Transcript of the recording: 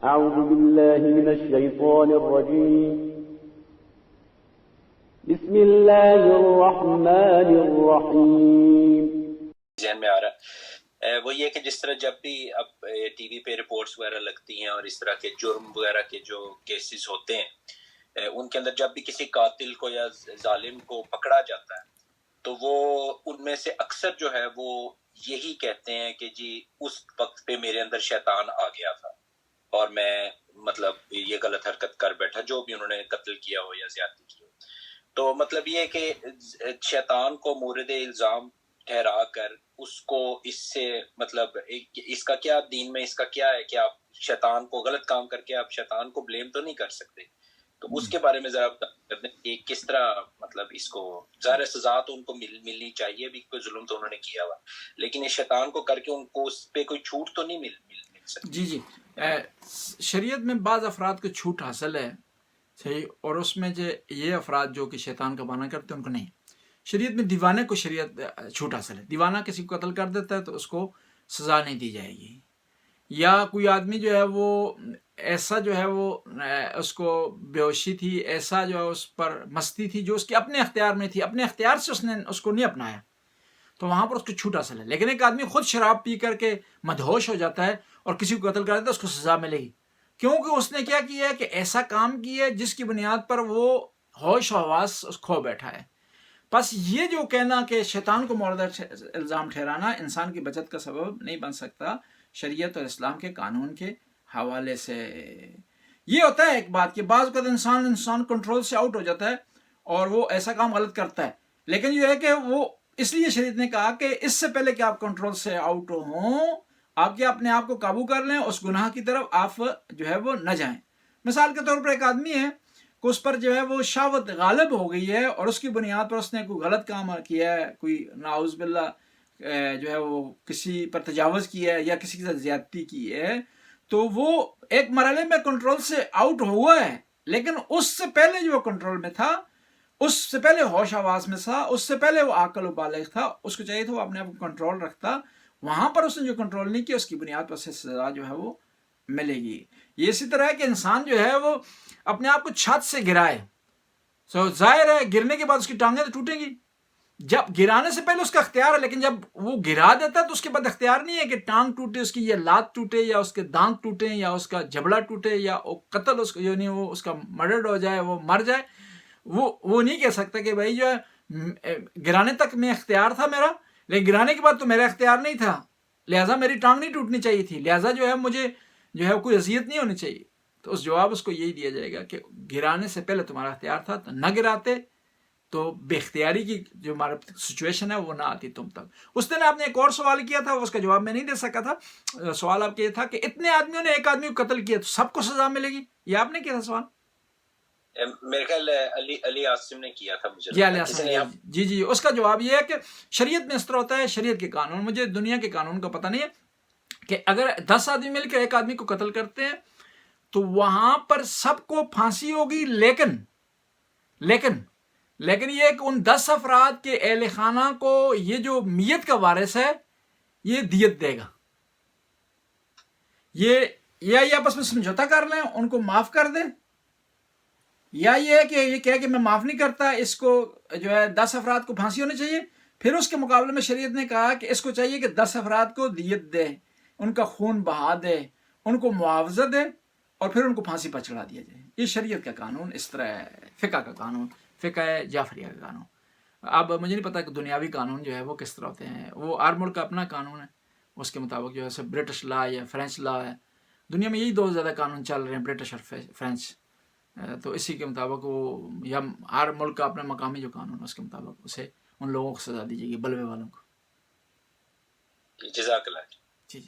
أعوذ بالله من الشيطان الرجيم بسم الله الرحمن الرحيم. ذہن میں آ رہا ہے وہ یہ کہ جس طرح جب بھی اب ٹی وی پہ رپورٹس وغیرہ لگتی ہیں اور اس طرح کے جرم وغیرہ کے جو کیسز ہوتے ہیں ان کے اندر جب بھی کسی قاتل کو یا ظالم کو پکڑا جاتا ہے تو وہ ان میں سے اکثر جو ہے وہ یہی کہتے ہیں کہ جی اس وقت پہ میرے اندر شیطان آ گیا تھا اور میں مطلب یہ غلط حرکت کر بیٹھا، جو بھی انہوں نے قتل کیا ہو یا زیادتی کی ہو. تو مطلب یہ کہ شیطان کو مورد الزام ٹھہرا کر اس کو اس سے مطلب اس کا کیا دین میں اس کا کیا ہے کہ آپ شیطان کو غلط کام کر کے آپ شیطان کو بلیم تو نہیں کر سکتے. تو اس کے بارے میں ذرا بتا دیں کہ کس طرح مطلب اس کو ظاہر سزا تو ان کو ملنی چاہیے بھی، کوئی ظلم تو انہوں نے کیا ہوا، لیکن اس شیطان کو کر کے ان کو اس پہ کوئی چھوٹ تو نہیں مل سکتی. جی شریعت میں بعض افراد کو چھوٹ حاصل ہے صحیح، اور اس میں جو یہ افراد جو کہ شیطان کا بہانہ کرتے ہیں ان کو نہیں. شریعت میں دیوانے کو شریعت چھوٹ حاصل ہے. دیوانہ کسی کو قتل کر دیتا ہے تو اس کو سزا نہیں دی جائے گی. یا کوئی آدمی جو ہے وہ ایسا جو ہے وہ اس کو بیہوشی تھی، ایسا جو ہے اس پر مستی تھی جو اس کے اپنے اختیار میں تھی، اپنے اختیار سے اس نے اس کو نہیں اپنایا، تو وہاں پر اس کو چھوٹ حاصل ہے. لیکن ایک آدمی خود شراب پی کر کے مدہوش ہو جاتا ہے اور کسی کو قتل کر دیتا ہے، اس کو سزا ملے گی، کیونکہ اس نے کیا کیا ہے کہ ایسا کام کیا ہے جس کی بنیاد پر وہ ہوش و حواس کھو بیٹھا ہے. بس یہ جو کہنا کہ شیطان کو مورد الزام ٹھہرانا انسان کی بچت کا سبب نہیں بن سکتا شریعت اور اسلام کے قانون کے حوالے سے. یہ ہوتا ہے ایک بات کہ بعض اوقات انسان کنٹرول سے آؤٹ ہو جاتا ہے اور وہ ایسا کام غلط کرتا ہے، لیکن یہ ہے کہ وہ اس لیے شریعت نے کہا کہ اس سے پہلے کہ آپ کنٹرول سے آؤٹ ہوں آپ کیا اپنے آپ کو قابو کر لیں، اس گناہ کی طرف آپ جو ہے وہ نہ جائیں. مثال کے طور پر ایک آدمی ہے کہ اس پر جو ہے وہ شہوت غالب ہو گئی ہے اور اس کی بنیاد پر اس نے کوئی غلط کام کیا ہے، کوئی نعوذ باللہ جو ہے وہ کسی پر تجاوز کیا ہے یا کسی کے ساتھ زیادتی کی ہے، تو وہ ایک مرحلے میں کنٹرول سے آؤٹ ہوا ہے، لیکن اس سے پہلے جو وہ کنٹرول میں تھا، اس سے پہلے ہوش آواز میں تھا، اس سے پہلے وہ عاقل و بالغ تھا، اس کو چاہیے تھا وہ اپنے آپ کو کنٹرول رکھتا. وہاں پر اس نے جو کنٹرول نہیں کیا اس کی بنیاد پر اسے سزا جو ہے وہ ملے گی. یہ اسی طرح ہے کہ انسان جو ہے وہ اپنے آپ کو چھت سے گرائے، ظاہر ہے گرنے کے بعد اس کی ٹانگیں تو ٹوٹیں گی. جب گرانے سے پہلے اس کا اختیار ہے، لیکن جب وہ گرا دیتا ہے تو اس کے بعد اختیار نہیں ہے کہ ٹانگ ٹوٹے، اس کی یا لات ٹوٹے یا اس کے دانت ٹوٹے یا اس کا جبڑا ٹوٹے یا قتل اس کو یعنی وہ اس کا مرڈر ہو جائے، وہ مر جائے. وہ نہیں کہہ سکتا کہ بھائی جو ہے گرانے تک میں اختیار تھا میرا، لیکن گرانے کے بعد تو میرا اختیار نہیں تھا، لہٰذا میری ٹانگ نہیں ٹوٹنی چاہیے تھی، لہٰذا جو ہے مجھے جو ہے کوئی اذیت نہیں ہونی چاہیے. تو اس جواب اس کو یہی دیا جائے گا کہ گرانے سے پہلے تمہارا اختیار تھا تو نہ گراتے تو بے اختیاری کی جو ہمارا سچویشن ہے وہ نہ آتی تم تک. اس دن آپ نے ایک اور سوال کیا تھا، اس کا جواب میں نہیں دے سکا تھا. سوال آپ کا یہ تھا کہ اتنے آدمیوں نے ایک آدمی کو قتل کیا تو سب کو سزا ملے گی، یہ آپ نے کیا تھا سوال؟ میرے خیال علی عاصم نے کیا تھا مجھے. جی علی عاصم جی اس کا جواب یہ ہے کہ شریعت میں اس طرح ہوتا ہے، شریعت کے قانون، مجھے دنیا کے قانون کا پتہ نہیں ہے، کہ اگر 10 آدمی مل کے ایک آدمی کو قتل کرتے ہیں تو وہاں پر سب کو پھانسی ہوگی، لیکن یہ کہ ان 10 افراد کے اہل خانہ کو یہ جو میت کا وارث ہے یہ دیت دے گا. یہ آپس میں سمجھوتا کر لیں، ان کو معاف کر دیں، یا یہ ہے کہ یہ کہے کہ میں معاف نہیں کرتا، اس کو جو ہے 10 افراد کو پھانسی ہونی چاہیے. پھر اس کے مقابلے میں شریعت نے کہا کہ اس کو چاہیے کہ 10 افراد کو دیت دے، ان کا خون بہا دے، ان کو معاوضہ دے اور پھر ان کو پھانسی پر چڑھا دیا جائے. یہ شریعت کا قانون اس طرح ہے، فقہ کا قانون، فقہ جعفریہ کا قانون. اب مجھے نہیں پتا کہ دنیاوی قانون جو ہے وہ کس طرح ہوتے ہیں، وہ ہر ملک کا اپنا قانون ہے، اس کے مطابق جو ہے برٹش لا یا فرینچ لا ہے. دنیا میں یہی دو زیادہ قانون چل رہے ہیں، برٹش اور فرینچ. تو اسی کے مطابق وہ یا ہر ملک کا اپنا مقامی جو قانون ہے اس کے مطابق اسے ان لوگوں کو سزا دی جائے گی، بلوے والوں کو. جزاک اللہ. جی